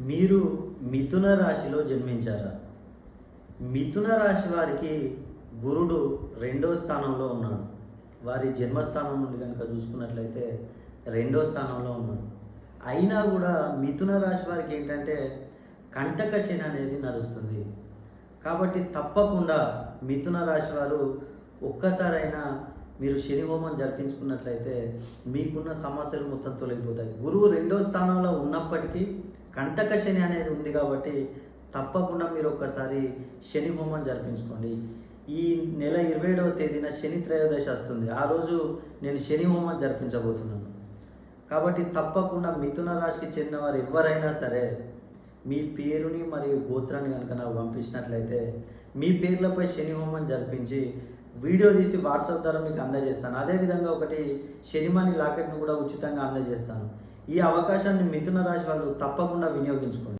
మీరు మిథున రాశిలో జన్మించారా? మిథున రాశి వారికి గురుడు రెండో స్థానంలో ఉన్నాడు. వారి జన్మస్థానం నుండి కనుక చూసుకున్నట్లయితే రెండో స్థానంలో ఉన్నాడు. అయినా కూడా మిథున రాశి వారికి ఏంటంటే కంటక శని అనేది నడుస్తుంది. కాబట్టి తప్పకుండా మిథున రాశి వారు ఒక్కసారైనా మీరు శని హోమం జరిపించుకున్నట్లయితే మీకున్న సమస్యలు మొత్తం తొలగిపోతాయి. గురువు రెండో స్థానంలో ఉన్నప్పటికీ కంటక శని అనేది ఉంది కాబట్టి తప్పకుండా మీరు ఒక్కసారి శని హోమం జరిపించుకోండి. ఈ నెల 27వ తేదీన శని త్రయోదశి వస్తుంది. ఆ రోజు నేను శని హోమం జరిపించబోతున్నాను. కాబట్టి తప్పకుండా మిథున రాశికి చెందిన వారు ఎవరైనా సరే మీ పేరుని మరియు గోత్రాన్ని కనుక నాకు పంపించినట్లయితే మీ పేర్లపై శని హోమం జరిపించి వీడియో తీసి వాట్సాప్ ద్వారా మీకు అందజేస్తాను. అదేవిధంగా ఒకటి శనిమణి లాకెట్ను కూడా ఉచితంగా అందజేస్తాను. ఈ అవకాశాన్ని మిథున రాశి వాళ్ళు తప్పకుండా వినియోగించుకోండి.